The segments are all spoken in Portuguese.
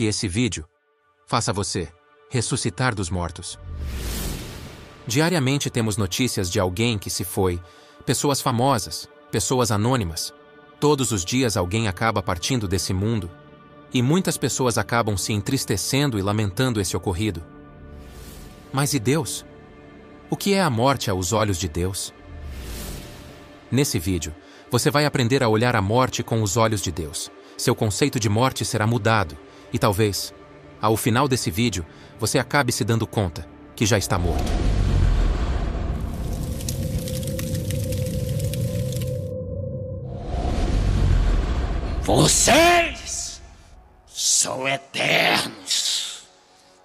que esse vídeo faça você ressuscitar dos mortos. Diariamente temos notícias de alguém que se foi, pessoas famosas, pessoas anônimas. Todos os dias alguém acaba partindo desse mundo, e muitas pessoas acabam se entristecendo e lamentando esse ocorrido. Mas e Deus? O que é a morte aos olhos de Deus? Nesse vídeo, você vai aprender a olhar a morte com os olhos de Deus. Seu conceito de morte será mudado, e talvez, ao final desse vídeo, você acabe se dando conta que já está morto. Vocês são eternos,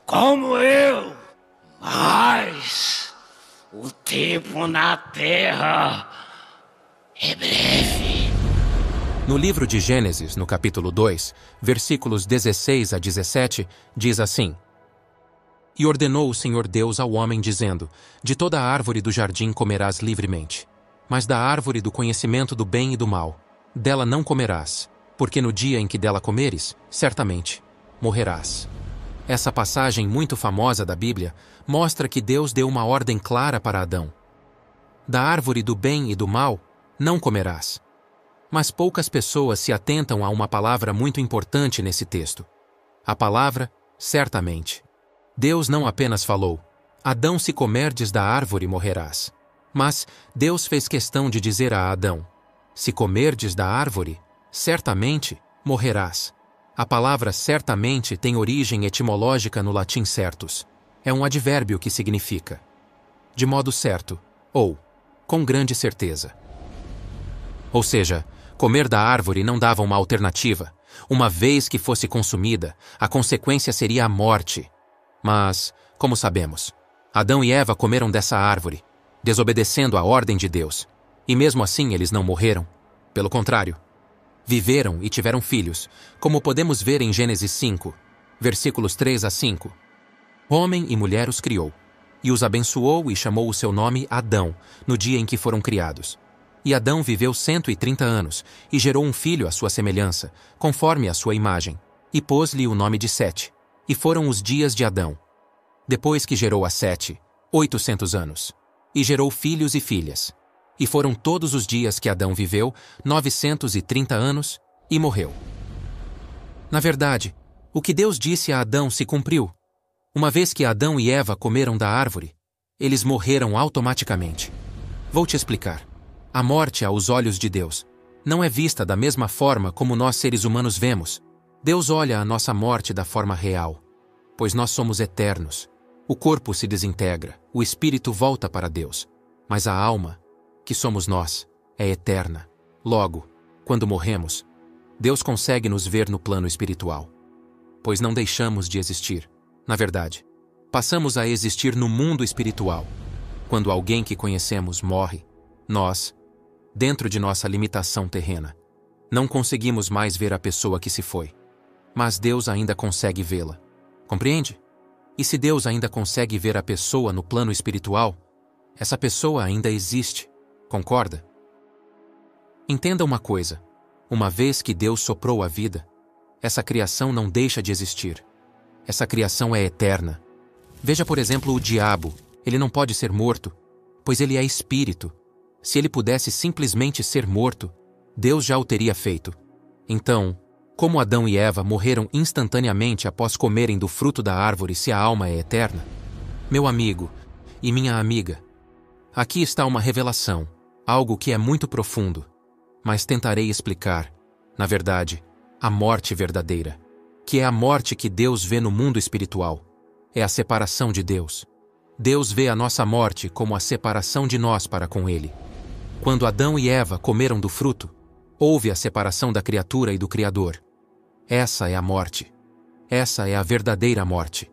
como eu, mas o tempo na Terra é breve. No livro de Gênesis, no capítulo 2, versículos 16 a 17, diz assim: E ordenou o Senhor Deus ao homem, dizendo: De toda a árvore do jardim comerás livremente, mas da árvore do conhecimento do bem e do mal, dela não comerás, porque no dia em que dela comeres, certamente morrerás. Essa passagem muito famosa da Bíblia mostra que Deus deu uma ordem clara para Adão. Da árvore do bem e do mal não comerás. Mas poucas pessoas se atentam a uma palavra muito importante nesse texto. A palavra, certamente. Deus não apenas falou: Adão, se comerdes da árvore, morrerás. Mas Deus fez questão de dizer a Adão: Se comerdes da árvore, certamente morrerás. A palavra certamente tem origem etimológica no latim certus. É um advérbio que significa de modo certo ou com grande certeza. Ou seja, comer da árvore não dava uma alternativa. Uma vez que fosse consumida, a consequência seria a morte. Mas, como sabemos, Adão e Eva comeram dessa árvore, desobedecendo a ordem de Deus. E mesmo assim eles não morreram. Pelo contrário, viveram e tiveram filhos, como podemos ver em Gênesis 5, versículos 3 a 5. Homem e mulher os criou, e os abençoou e chamou o seu nome Adão, no dia em que foram criados. E Adão viveu 130 anos, e gerou um filho à sua semelhança, conforme a sua imagem, e pôs-lhe o nome de Sete. E foram os dias de Adão. Depois que gerou a Sete, 800 anos, e gerou filhos e filhas. E foram todos os dias que Adão viveu, 930 anos, e morreu. Na verdade, o que Deus disse a Adão se cumpriu. Uma vez que Adão e Eva comeram da árvore, eles morreram automaticamente. Vou te explicar. A morte aos olhos de Deus não é vista da mesma forma como nós seres humanos vemos. Deus olha a nossa morte da forma real, pois nós somos eternos. O corpo se desintegra, o espírito volta para Deus, mas a alma, que somos nós, é eterna. Logo, quando morremos, Deus consegue nos ver no plano espiritual, pois não deixamos de existir. Na verdade, passamos a existir no mundo espiritual. Quando alguém que conhecemos morre, nós, dentro de nossa limitação terrena, não conseguimos mais ver a pessoa que se foi. Mas Deus ainda consegue vê-la. Compreende? E se Deus ainda consegue ver a pessoa no plano espiritual, essa pessoa ainda existe. Concorda? Entenda uma coisa. Uma vez que Deus soprou a vida, essa criação não deixa de existir. Essa criação é eterna. Veja, por exemplo, o diabo. Ele não pode ser morto, pois ele é espírito. Se ele pudesse simplesmente ser morto, Deus já o teria feito. Então, como Adão e Eva morreram instantaneamente após comerem do fruto da árvore se a alma é eterna? Meu amigo e minha amiga, aqui está uma revelação, algo que é muito profundo, mas tentarei explicar, na verdade, a morte verdadeira, que é a morte que Deus vê no mundo espiritual. É a separação de Deus. Deus vê a nossa morte como a separação de nós para com Ele. Quando Adão e Eva comeram do fruto, houve a separação da criatura e do Criador. Essa é a morte. Essa é a verdadeira morte.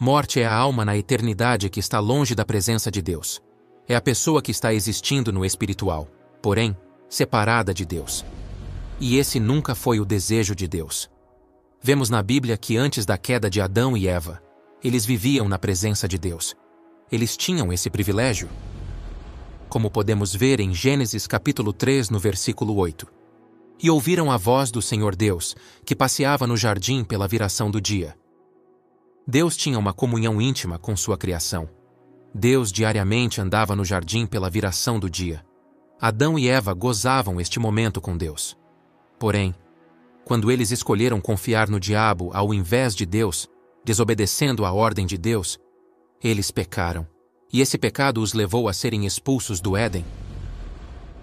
Morte é a alma na eternidade que está longe da presença de Deus. É a pessoa que está existindo no espiritual, porém, separada de Deus. E esse nunca foi o desejo de Deus. Vemos na Bíblia que antes da queda de Adão e Eva, eles viviam na presença de Deus. Eles tinham esse privilégio. Como podemos ver em Gênesis capítulo 3, no versículo 8. e ouviram a voz do Senhor Deus, que passeava no jardim pela viração do dia. Deus tinha uma comunhão íntima com sua criação. Deus diariamente andava no jardim pela viração do dia. Adão e Eva gozavam este momento com Deus. Porém, quando eles escolheram confiar no diabo ao invés de Deus, desobedecendo a ordem de Deus, eles pecaram, e esse pecado os levou a serem expulsos do Éden.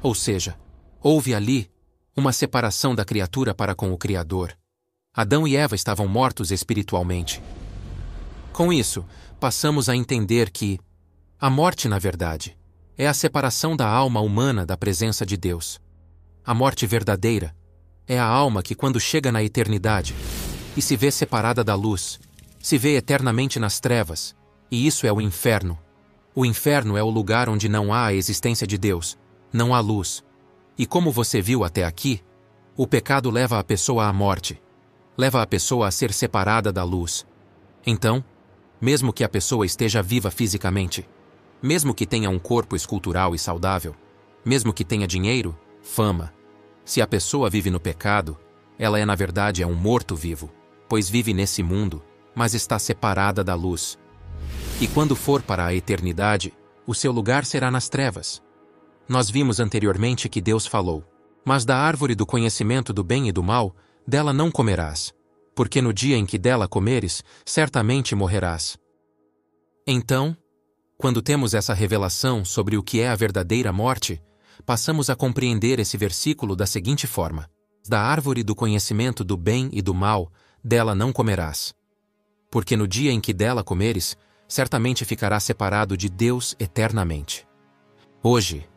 Ou seja, houve ali uma separação da criatura para com o Criador. Adão e Eva estavam mortos espiritualmente. Com isso, passamos a entender que a morte, na verdade, é a separação da alma humana da presença de Deus. A morte verdadeira é a alma que, quando chega na eternidade e se vê separada da luz, se vê eternamente nas trevas, e isso é o inferno. O inferno é o lugar onde não há a existência de Deus, não há luz. E como você viu até aqui, o pecado leva a pessoa à morte, leva a pessoa a ser separada da luz. Então, mesmo que a pessoa esteja viva fisicamente, mesmo que tenha um corpo escultural e saudável, mesmo que tenha dinheiro, fama, se a pessoa vive no pecado, ela na verdade um morto-vivo, pois vive nesse mundo, mas está separada da luz. E quando for para a eternidade, o seu lugar será nas trevas. Nós vimos anteriormente que Deus falou: "Mas da árvore do conhecimento do bem e do mal, dela não comerás, porque no dia em que dela comeres, certamente morrerás." Então, quando temos essa revelação sobre o que é a verdadeira morte, passamos a compreender esse versículo da seguinte forma: "Da árvore do conhecimento do bem e do mal, dela não comerás. Porque no dia em que dela comeres, certamente ficarás separado de Deus eternamente." Hoje,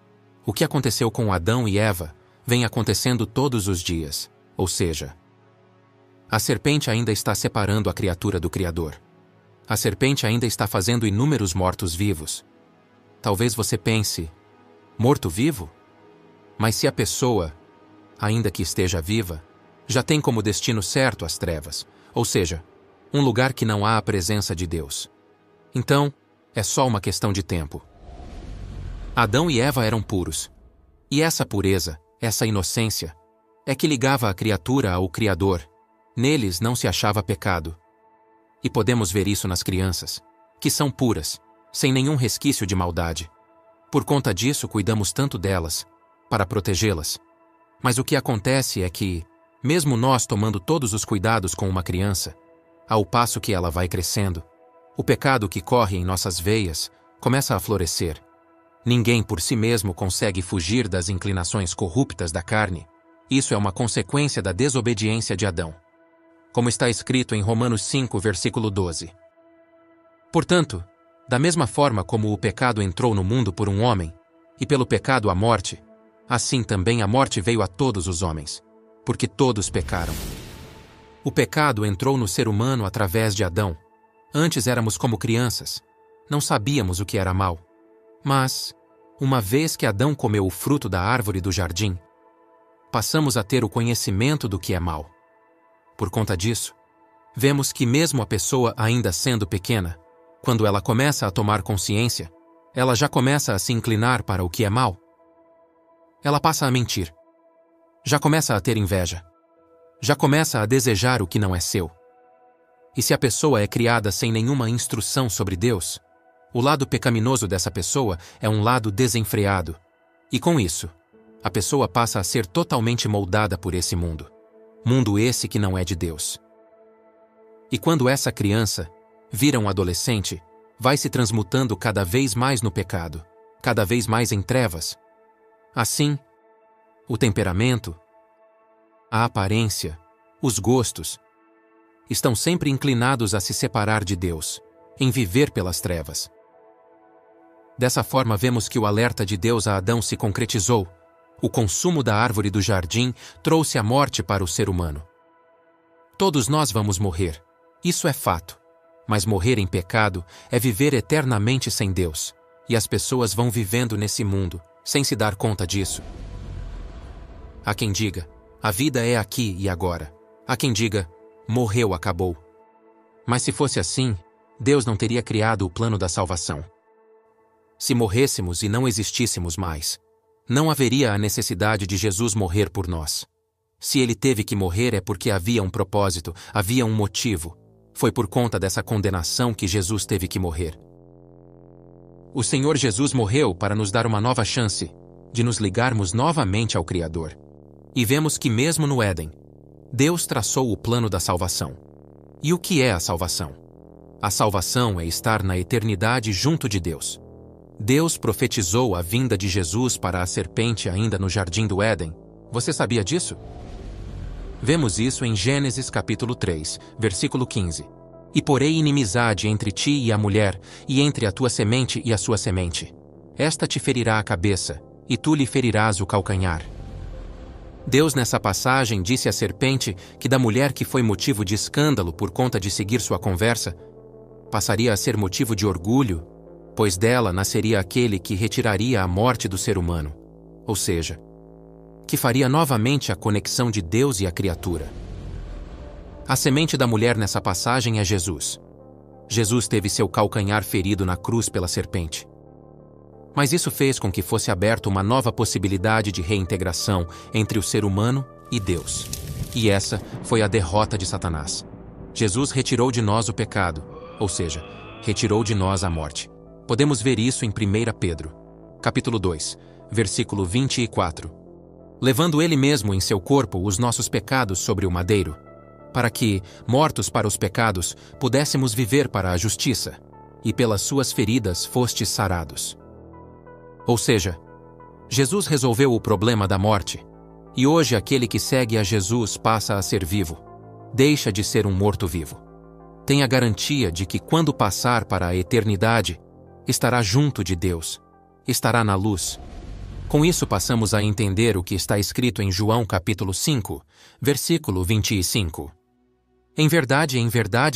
o que aconteceu com Adão e Eva vem acontecendo todos os dias, ou seja, a serpente ainda está separando a criatura do Criador. A serpente ainda está fazendo inúmeros mortos-vivos. Talvez você pense: morto-vivo? Mas se a pessoa, ainda que esteja viva, já tem como destino certo as trevas, ou seja, um lugar que não há a presença de Deus, então é só uma questão de tempo. Adão e Eva eram puros. E essa pureza, essa inocência, é que ligava a criatura ao Criador. Neles não se achava pecado. E podemos ver isso nas crianças, que são puras, sem nenhum resquício de maldade. Por conta disso, cuidamos tanto delas, para protegê-las. Mas o que acontece é que, mesmo nós tomando todos os cuidados com uma criança, ao passo que ela vai crescendo, o pecado que corre em nossas veias começa a florescer. Ninguém por si mesmo consegue fugir das inclinações corruptas da carne. Isso é uma consequência da desobediência de Adão. Como está escrito em Romanos 5, versículo 12. Portanto, da mesma forma como o pecado entrou no mundo por um homem, e pelo pecado a morte, assim também a morte veio a todos os homens, porque todos pecaram. O pecado entrou no ser humano através de Adão. Antes éramos como crianças, não sabíamos o que era mal. Mas, uma vez que Adão comeu o fruto da árvore do jardim, passamos a ter o conhecimento do que é mal. Por conta disso, vemos que mesmo a pessoa ainda sendo pequena, quando ela começa a tomar consciência, ela já começa a se inclinar para o que é mal. Ela passa a mentir. Já começa a ter inveja. Já começa a desejar o que não é seu. E se a pessoa é criada sem nenhuma instrução sobre Deus, o lado pecaminoso dessa pessoa é um lado desenfreado. E com isso, a pessoa passa a ser totalmente moldada por esse mundo. Mundo esse que não é de Deus. E quando essa criança vira um adolescente, vai se transmutando cada vez mais no pecado, cada vez mais em trevas. Assim, o temperamento, a aparência, os gostos, estão sempre inclinados a se separar de Deus, em viver pelas trevas. Dessa forma vemos que o alerta de Deus a Adão se concretizou. O consumo da árvore do jardim trouxe a morte para o ser humano. Todos nós vamos morrer, isso é fato. Mas morrer em pecado é viver eternamente sem Deus, e as pessoas vão vivendo nesse mundo, sem se dar conta disso. Há quem diga: a vida é aqui e agora. Há quem diga: morreu, acabou. Mas se fosse assim, Deus não teria criado o plano da salvação. Se morrêssemos e não existíssemos mais, não haveria a necessidade de Jesus morrer por nós. Se ele teve que morrer é porque havia um propósito, havia um motivo. Foi por conta dessa condenação que Jesus teve que morrer. O Senhor Jesus morreu para nos dar uma nova chance de nos ligarmos novamente ao Criador. E vemos que mesmo no Éden, Deus traçou o plano da salvação. E o que é a salvação? A salvação é estar na eternidade junto de Deus. Deus profetizou a vinda de Jesus para a serpente ainda no jardim do Éden. Você sabia disso? Vemos isso em Gênesis capítulo 3, versículo 15. E porei inimizade entre ti e a mulher, e entre a tua semente e a sua semente. Esta te ferirá a cabeça, e tu lhe ferirás o calcanhar. Deus nessa passagem disse à serpente que da mulher que foi motivo de escândalo por conta de seguir sua conversa, passaria a ser motivo de orgulho, pois dela nasceria aquele que retiraria a morte do ser humano, ou seja, que faria novamente a conexão de Deus e a criatura. A semente da mulher nessa passagem é Jesus. Jesus teve seu calcanhar ferido na cruz pela serpente. Mas isso fez com que fosse aberta uma nova possibilidade de reintegração entre o ser humano e Deus. E essa foi a derrota de Satanás. Jesus retirou de nós o pecado, ou seja, retirou de nós a morte. Podemos ver isso em 1 Pedro, capítulo 2, versículo 24. Levando ele mesmo em seu corpo os nossos pecados sobre o madeiro, para que, mortos para os pecados, pudéssemos viver para a justiça, e pelas suas feridas fostes sarados. Ou seja, Jesus resolveu o problema da morte, e hoje aquele que segue a Jesus passa a ser vivo, deixa de ser um morto-vivo. Tem a garantia de que quando passar para a eternidade, estará junto de Deus, estará na luz. Com isso passamos a entender o que está escrito em João capítulo 5, versículo 25. Em verdade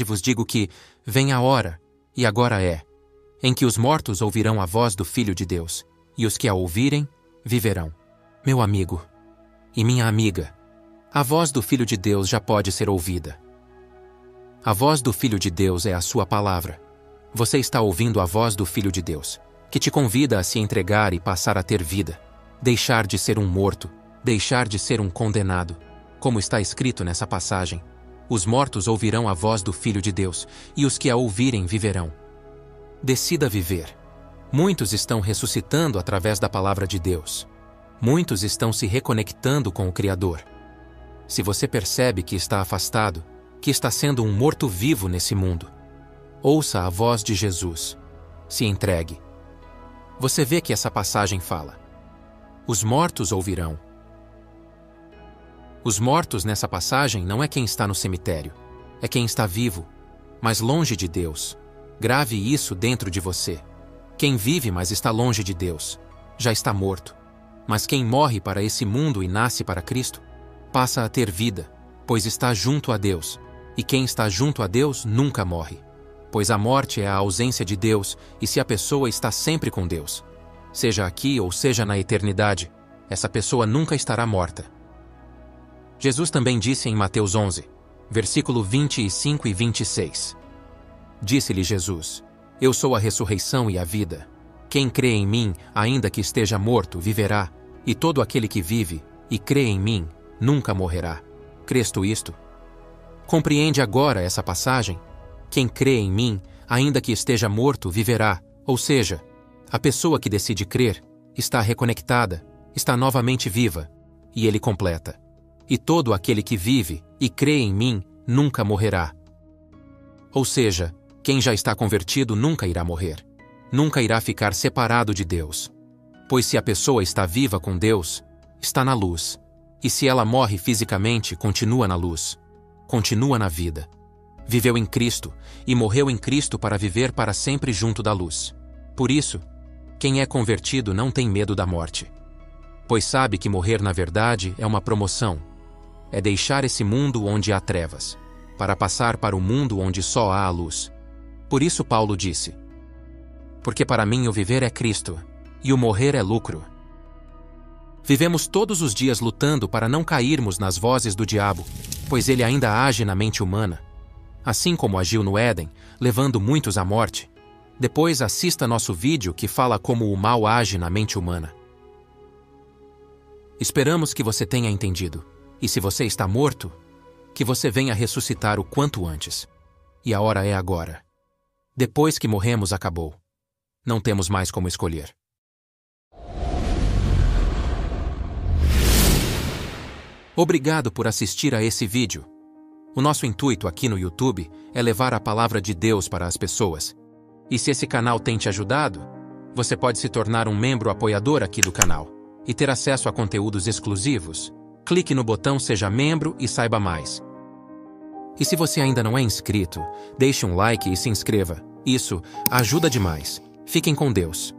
vos digo que vem a hora, e agora é, em que os mortos ouvirão a voz do Filho de Deus, e os que a ouvirem, viverão. Meu amigo e minha amiga, a voz do Filho de Deus já pode ser ouvida. A voz do Filho de Deus é a sua palavra. Você está ouvindo a voz do Filho de Deus, que te convida a se entregar e passar a ter vida, deixar de ser um morto, deixar de ser um condenado. Como está escrito nessa passagem, os mortos ouvirão a voz do Filho de Deus, e os que a ouvirem viverão. Decida viver. Muitos estão ressuscitando através da palavra de Deus. Muitos estão se reconectando com o Criador. Se você percebe que está afastado, que está sendo um morto-vivo nesse mundo, ouça a voz de Jesus. Se entregue. Você vê que essa passagem fala: os mortos ouvirão. Os mortos nessa passagem não é quem está no cemitério, é quem está vivo, mas longe de Deus. Grave isso dentro de você. Quem vive, mas está longe de Deus, já está morto. Mas quem morre para esse mundo e nasce para Cristo, passa a ter vida, pois está junto a Deus. E quem está junto a Deus nunca morre. Pois a morte é a ausência de Deus, e se a pessoa está sempre com Deus, seja aqui ou seja na eternidade, essa pessoa nunca estará morta. Jesus também disse em Mateus 11, versículo 25 e 26. Disse-lhe Jesus: eu sou a ressurreição e a vida. Quem crê em mim, ainda que esteja morto, viverá, e todo aquele que vive e crê em mim, nunca morrerá. Crês tu isto? Compreende agora essa passagem? Quem crê em mim, ainda que esteja morto, viverá. Ou seja, a pessoa que decide crer está reconectada, está novamente viva. E ele completa: e todo aquele que vive e crê em mim, nunca morrerá. Ou seja, quem já está convertido nunca irá morrer. Nunca irá ficar separado de Deus. Pois se a pessoa está viva com Deus, está na luz. E se ela morre fisicamente, continua na luz. Continua na vida. Viveu em Cristo e morreu em Cristo para viver para sempre junto da luz. Por isso, quem é convertido não tem medo da morte. Pois sabe que morrer na verdade é uma promoção. É deixar esse mundo onde há trevas, para passar para o mundo onde só há a luz. Por isso Paulo disse: porque para mim o viver é Cristo, e o morrer é lucro. Vivemos todos os dias lutando para não cairmos nas vozes do diabo, pois ele ainda age na mente humana. Assim como agiu no Éden, levando muitos à morte. Depois assista nosso vídeo que fala como o mal age na mente humana. Esperamos que você tenha entendido. E se você está morto, que você venha ressuscitar o quanto antes. E a hora é agora. Depois que morremos, acabou. Não temos mais como escolher. Obrigado por assistir a esse vídeo. O nosso intuito aqui no YouTube é levar a palavra de Deus para as pessoas. E se esse canal tem te ajudado, você pode se tornar um membro apoiador aqui do canal e ter acesso a conteúdos exclusivos. Clique no botão Seja Membro e saiba mais. E se você ainda não é inscrito, deixe um like e se inscreva. Isso ajuda demais. Fiquem com Deus.